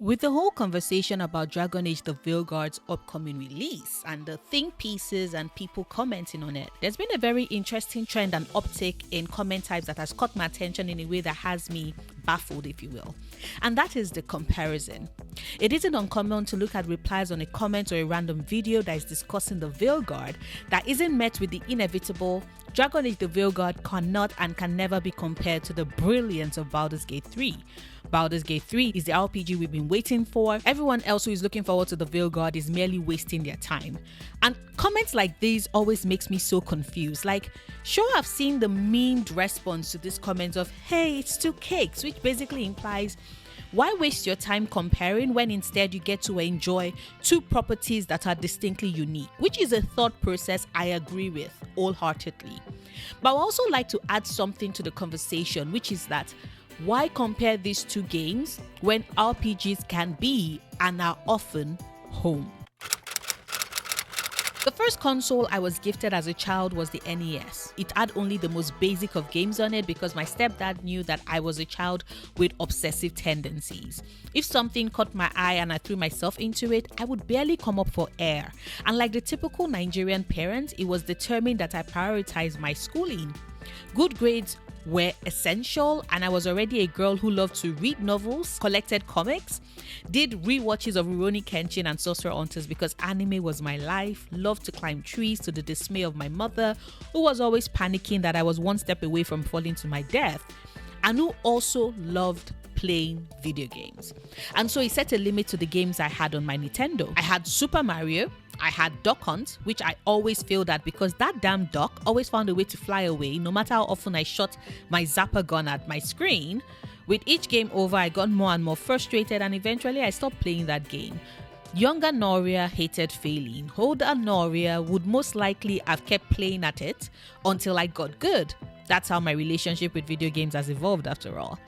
With the whole conversation about Dragon Age the Veilguard's upcoming release and the think pieces and people commenting on it, there's been a very interesting trend and uptick in comment types that has caught my attention in a way that has me baffled, if you will. And that is the comparison. It isn't uncommon to look at replies on a comment or a random video that is discussing the Veilguard that isn't met with the inevitable Dragon Age the Veilguard cannot and can never be compared to the brilliance of Baldur's Gate 3. Baldur's Gate 3 is the RPG we've been waiting for. Everyone else who is looking forward to the Veilguard is merely wasting their time. And comments like these always makes me so confused. Like, sure, I've seen the memed response to this comment of, hey, it's two cakes, which basically implies, why waste your time comparing when instead you get to enjoy two properties that are distinctly unique, which is a thought process I agree with wholeheartedly. But I also like to add something to the conversation, which is that why compare these two games when RPGs can be and are often home? The first console I was gifted as a child was the NES. It had only the most basic of games on it because my stepdad knew that I was a child with obsessive tendencies. If something caught my eye and I threw myself into it, I would barely come up for air. And like the typical Nigerian parent, it was determined that I prioritize my schooling. Good grades were essential, and I was already a girl who loved to read novels, collected comics, did rewatches of Rurouni Kenshin and Sorcerer Hunters because anime was my life, loved to climb trees to the dismay of my mother, who was always panicking that I was one step away from falling to my death, and who also loved playing video games. And so he set a limit to the games I had on my Nintendo. I had Super Mario, I had Duck Hunt, which I always failed at because that damn duck always found a way to fly away no matter how often I shot my zapper gun at my screen. With each game over, I got more and more frustrated and eventually I stopped playing that game. Younger Noria hated failing. Older Noria would most likely have kept playing at it until I got good. That's how my relationship with video games has evolved after all.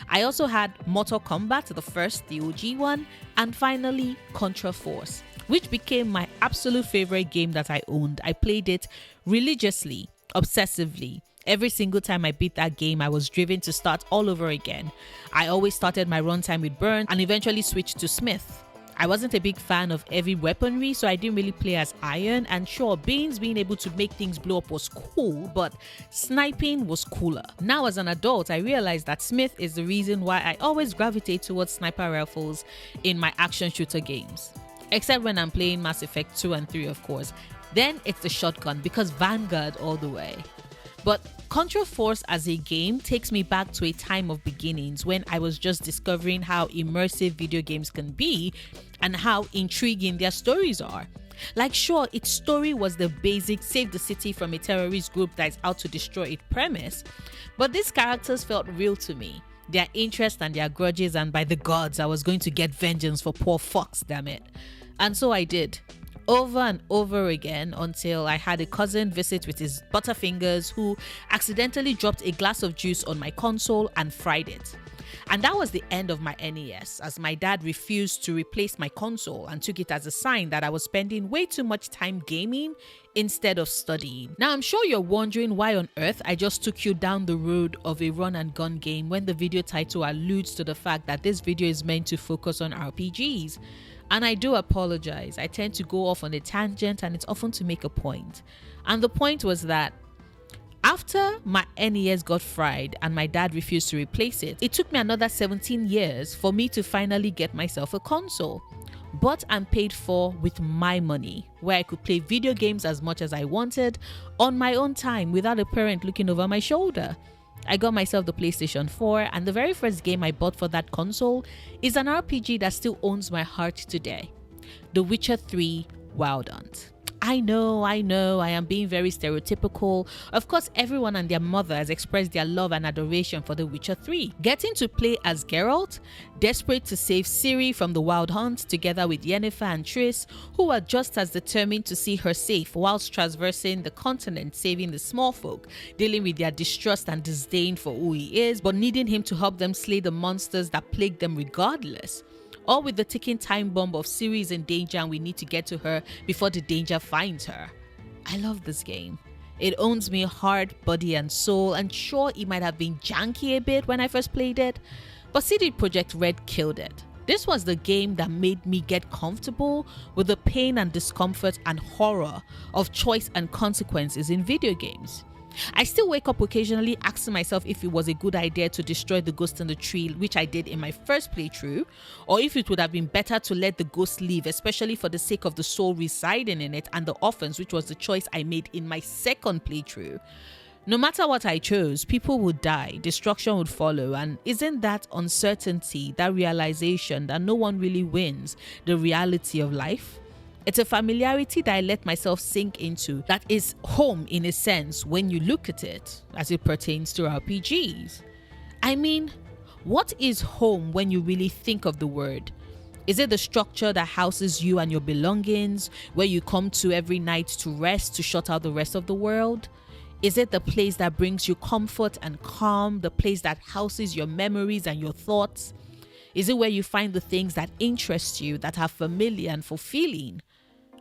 I also had Mortal Kombat, the first, the OG one, and finally Contra Force, which became my absolute favorite game that I owned. I played it religiously, obsessively. Every single time I beat that game, I was driven to start all over again. I always started my runtime with Burn and eventually switched to Smith. I wasn't a big fan of heavy weaponry, so I didn't really play as Iron, and sure, being able to make things blow up was cool, but sniping was cooler. Now as an adult, I realized that Smith is the reason why I always gravitate towards sniper rifles in my action shooter games. Except when I'm playing Mass Effect 2 and 3, of course. Then it's the shotgun, because Vanguard all the way. But Contra Force as a game takes me back to a time of beginnings when I was just discovering how immersive video games can be and how intriguing their stories are. Like, sure, its story was the basic save the city from a terrorist group that is out to destroy it premise, but these characters felt real to me. Their interests and their grudges, and by the gods, I was going to get vengeance for poor Fox, damn it. And so I did. Over and over again until I had a cousin visit with his butterfingers who accidentally dropped a glass of juice on my console and fried it. And that was the end of my NES, as my dad refused to replace my console and took it as a sign that I was spending way too much time gaming instead of studying. Now I'm sure you're wondering why on earth I just took you down the road of a run and gun game when the video title alludes to the fact that this video is meant to focus on RPGs. And I do apologize. I tend to go off on a tangent and it's often to make a point. And the point was that after my NES got fried and my dad refused to replace it, it took me another 17 years for me to finally get myself a console. Bought and paid for with my money, where I could play video games as much as I wanted on my own time without a parent looking over my shoulder. I got myself the PlayStation 4, and the very first game I bought for that console is an RPG that still owns my heart today. The Witcher 3 Wild Hunt. I know, I am being very stereotypical. Of course, everyone and their mother has expressed their love and adoration for The Witcher 3. Getting to play as Geralt, desperate to save Ciri from the Wild Hunt together with Yennefer and Triss, who are just as determined to see her safe whilst traversing the continent saving the small folk, dealing with their distrust and disdain for who he is, but needing him to help them slay the monsters that plague them regardless. Or with the ticking time bomb of Ciri is in danger and we need to get to her before the danger finds her. I love this game. It owns me heart, body and soul, and sure, it might have been janky a bit when I first played it, but CD Projekt Red killed it. This was the game that made me get comfortable with the pain and discomfort and horror of choice and consequences in video games. I still wake up occasionally asking myself if it was a good idea to destroy the ghost in the tree, which I did in my first playthrough, or if it would have been better to let the ghost live, especially for the sake of the soul residing in it and the orphans, which was the choice I made in my second playthrough. No matter what I chose, people would die, destruction would follow, and isn't that uncertainty, that realization that no one really wins, the reality of life? It's a familiarity that I let myself sink into that is home in a sense when you look at it as it pertains to RPGs. I mean, what is home when you really think of the word? Is it the structure that houses you and your belongings, where you come to every night to rest, to shut out the rest of the world? Is it the place that brings you comfort and calm, the place that houses your memories and your thoughts? Is it where you find the things that interest you, that are familiar and fulfilling?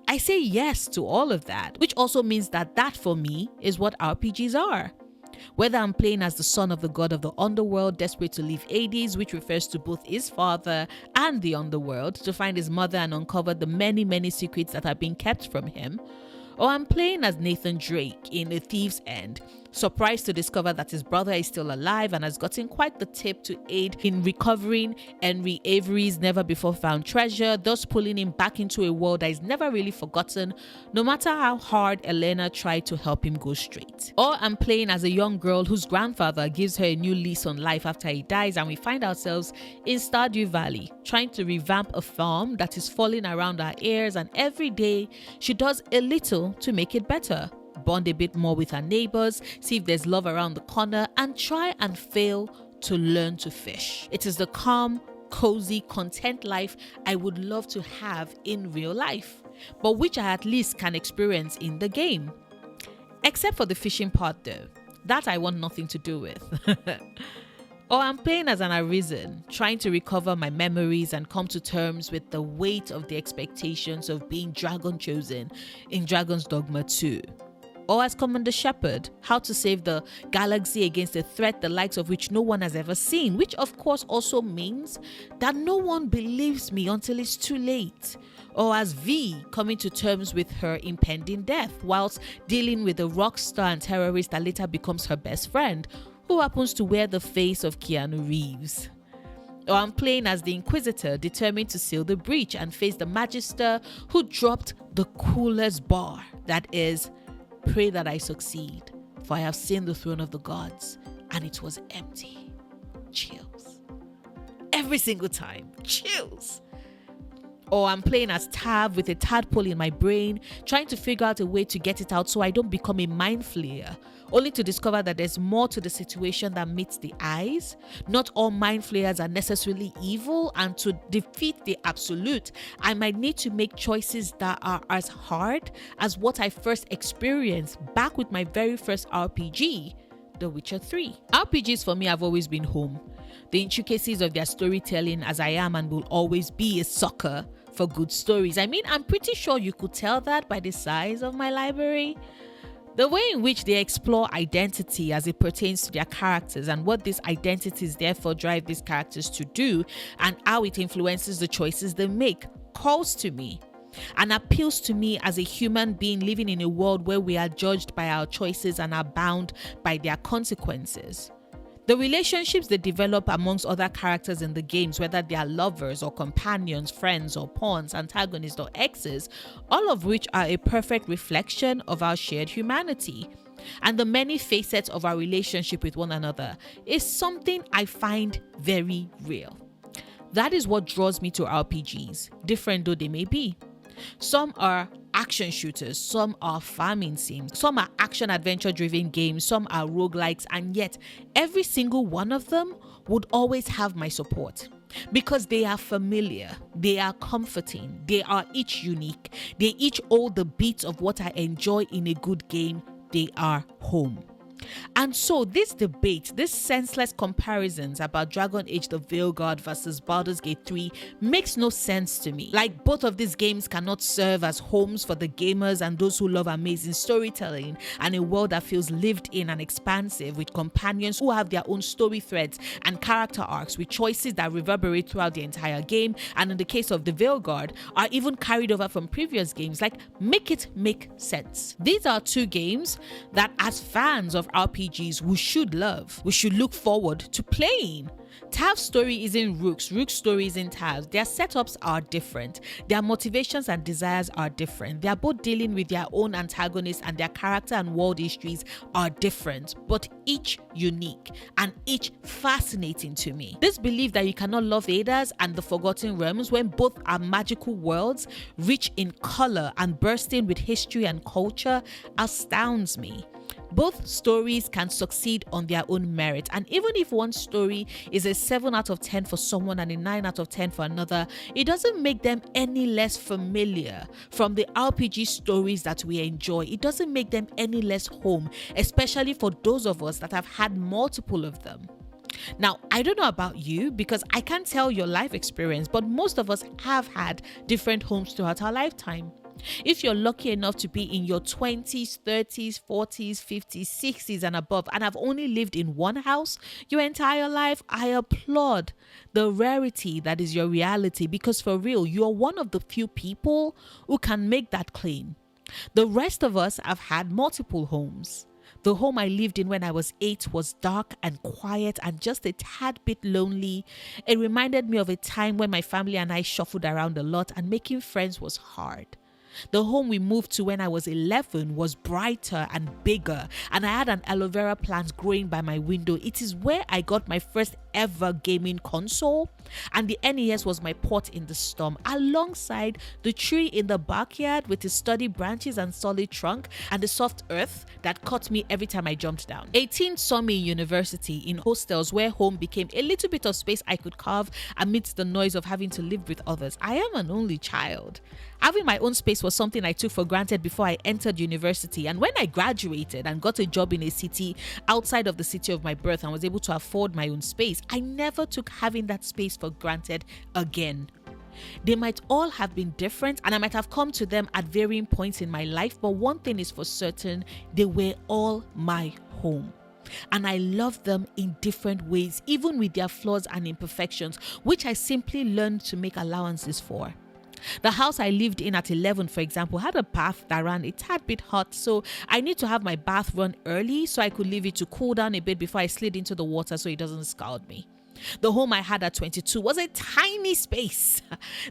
I say yes to all of that, which also means that for me is what RPGs are. Whether I'm playing as the son of the god of the underworld, desperate to leave Hades, which refers to both his father and the underworld, to find his mother and uncover the many, many secrets that are being kept from him, or I'm playing as Nathan Drake in A Thief's End, surprised to discover that his brother is still alive and has gotten quite the tip to aid in recovering Henry Avery's never before found treasure, thus pulling him back into a world that is never really forgotten, no matter how hard Elena tried to help him go straight. Or I'm playing as a young girl whose grandfather gives her a new lease on life after he dies, and we find ourselves in Stardew Valley, trying to revamp a farm that is falling around our ears, and every day she does a little to make it better. Bond a bit more with her neighbors, see if there's love around the corner, and try and fail to learn to fish. It is the calm, cozy, content life I would love to have in real life, but which I at least can experience in the game. Except for the fishing part though. That I want nothing to do with. Or I'm playing as an Arisen, trying to recover my memories and come to terms with the weight of the expectations of being Dragon Chosen in Dragon's Dogma 2. Or as Commander Shepard, how to save the galaxy against a threat the likes of which no one has ever seen, which of course also means that no one believes me until it's too late. Or as V, coming to terms with her impending death whilst dealing with a rock star and terrorist that later becomes her best friend, who happens to wear the face of Keanu Reeves. Or I'm playing as the Inquisitor, determined to seal the breach and face the Magister who dropped the coolest bar, that is, pray that I succeed, for I have seen the throne of the gods and it was empty. Chills. Every single time. Chills. Or I'm playing as Tav with a tadpole in my brain, trying to figure out a way to get it out so I don't become a mind flayer, only to discover that there's more to the situation than meets the eyes. Not all mind flayers are necessarily evil, and to defeat the absolute, I might need to make choices that are as hard as what I first experienced back with my very first RPG, The Witcher 3. RPGs for me have always been home. The intricacies of their storytelling, as I am and will always be a sucker for good stories. I mean, I'm pretty sure you could tell that by the size of my library. The way in which they explore identity as it pertains to their characters and what these identities therefore drive these characters to do and how it influences the choices they make calls to me and appeals to me as a human being living in a world where we are judged by our choices and are bound by their consequences. The relationships they develop amongst other characters in the games, whether they are lovers or companions, friends or pawns, antagonists or exes, all of which are a perfect reflection of our shared humanity. And the many facets of our relationship with one another is something I find very real. That is what draws me to RPGs, different though they may be. Some are action shooters, some are farming sims, some are action adventure driven games, some are roguelikes, and yet every single one of them would always have my support because they are familiar, they are comforting, they are each unique, they each hold the beats of what I enjoy in a good game, they are home. And so this debate, these senseless comparisons about Dragon Age the Veilguard versus Baldur's Gate 3 makes no sense to me. Like, both of these games cannot serve as homes for the gamers and those who love amazing storytelling and a world that feels lived in and expansive, with companions who have their own story threads and character arcs with choices that reverberate throughout the entire game, and in the case of the Veilguard, are even carried over from previous games. Like, make it make sense. These are two games that, as fans of RPGs, we should love. We should look forward to playing. Tav's story isn't Rook's story isn't Tav's. Their setups are different. Their motivations and desires are different. They are both dealing with their own antagonists, and their character and world histories are different, but each unique and each fascinating to me. This belief that you cannot love Ada's and the Forgotten Realms when both are magical worlds, rich in color and bursting with history and culture, astounds me. Both stories can succeed on their own merit, and even if one story is a 7 out of 10 for someone and a 9 out of 10 for another, it doesn't make them any less familiar from the RPG stories that we enjoy. It doesn't make them any less home, especially for those of us that have had multiple of them. Now, I don't know about you because I can't tell your life experience, but most of us have had different homes throughout our lifetime. If you're lucky enough to be in your 20s, 30s, 40s, 50s, 60s and above and have only lived in one house your entire life, I applaud the rarity that is your reality, because for real, you're one of the few people who can make that claim. The rest of us have had multiple homes. The home I lived in when I was 8 was dark and quiet and just a tad bit lonely. It reminded me of a time when my family and I shuffled around a lot and making friends was hard. The home we moved to when I was 11 was brighter and bigger, and I had an aloe vera plant growing by my window. It is where I got my first ever gaming console, and the NES was my port in the storm, alongside the tree in the backyard with its sturdy branches and solid trunk and the soft earth that caught me every time I jumped down. 18 saw me in university in hostels where home became a little bit of space I could carve amidst the noise of having to live with others. I am an only child. Having my own space was something I took for granted before I entered university, and when I graduated and got a job in a city outside of the city of my birth and was able to afford my own space, I never took having that space for granted again. They might all have been different and I might have come to them at varying points in my life, but one thing is for certain, they were all my home. And I love them in different ways, even with their flaws and imperfections, which I simply learned to make allowances for. The house I lived in at 11, for example, had a bath that ran a tad bit hot, so I need to have my bath run early so I could leave it to cool down a bit before I slid into the water so it doesn't scald me. The home I had at 22 was a tiny space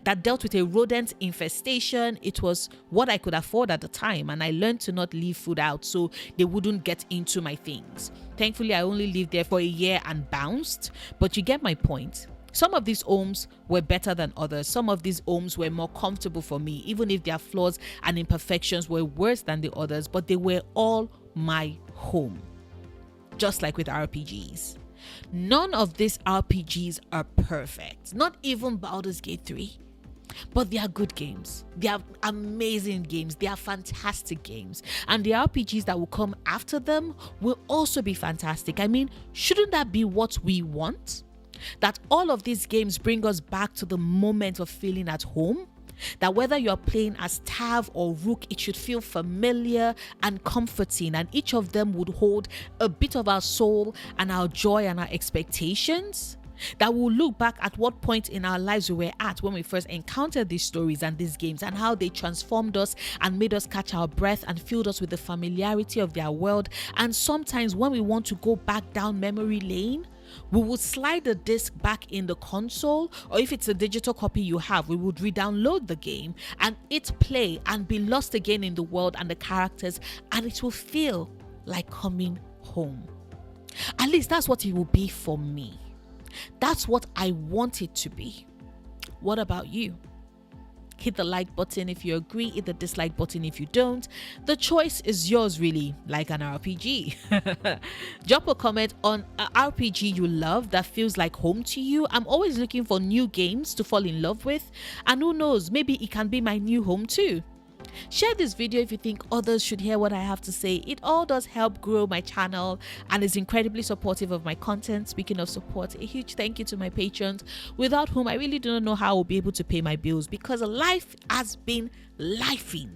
that dealt with a rodent infestation. It was what I could afford at the time, and I learned to not leave food out so they wouldn't get into my things. Thankfully, I only lived there for a year and bounced, but you get my point. Some of these homes were better than others. Some of these homes were more comfortable for me, even if their flaws and imperfections were worse than the others, but they were all my home. Just like with RPGs. None of these RPGs are perfect, not even Baldur's Gate 3. But they are good games. They are amazing games. They are fantastic games. And the RPGs that will come after them will also be fantastic. I mean, shouldn't that be what we want? That all of these games bring us back to the moment of feeling at home? That whether you're playing as Tav or Rook, it should feel familiar and comforting, and each of them would hold a bit of our soul and our joy and our expectations? That we'll look back at what point in our lives we were at when we first encountered these stories and these games, and how they transformed us and made us catch our breath and filled us with the familiarity of their world. And sometimes when we want to go back down memory lane, we would slide the disc back in the console, or if it's a digital copy you have, we would re-download the game and it play and be lost again in the world and the characters, and it will feel like coming home. At least that's what it will be for me. That's what I want it to be. What about you? Hit the like button if you agree, hit the dislike button if you don't. The choice is yours, really, like an RPG. Drop a comment on an RPG you love that feels like home to you. I'm always looking for new games to fall in love with, and who knows, maybe it can be my new home too. Share this video if you think others should hear what I have to say. It all does help grow my channel and is incredibly supportive of my content. Speaking of support, a huge thank you to my patrons, without whom I really don't know how I'll be able to pay my bills, because life has been lifing.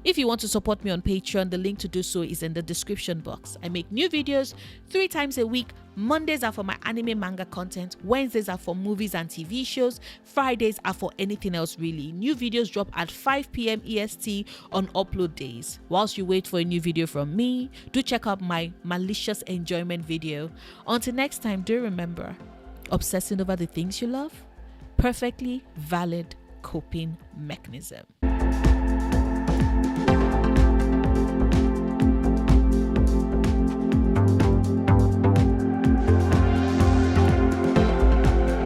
If you want to support me on Patreon, the link to do so is in the description box. I make new videos 3 times a week. Mondays are for my anime manga content. Wednesdays are for movies and TV shows. Fridays are for anything else really. New videos drop at 5 p.m. EST on upload days. Whilst you wait for a new video from me, do check out my malicious enjoyment video. Until next time, do remember, obsessing over the things you love, perfectly valid coping mechanism.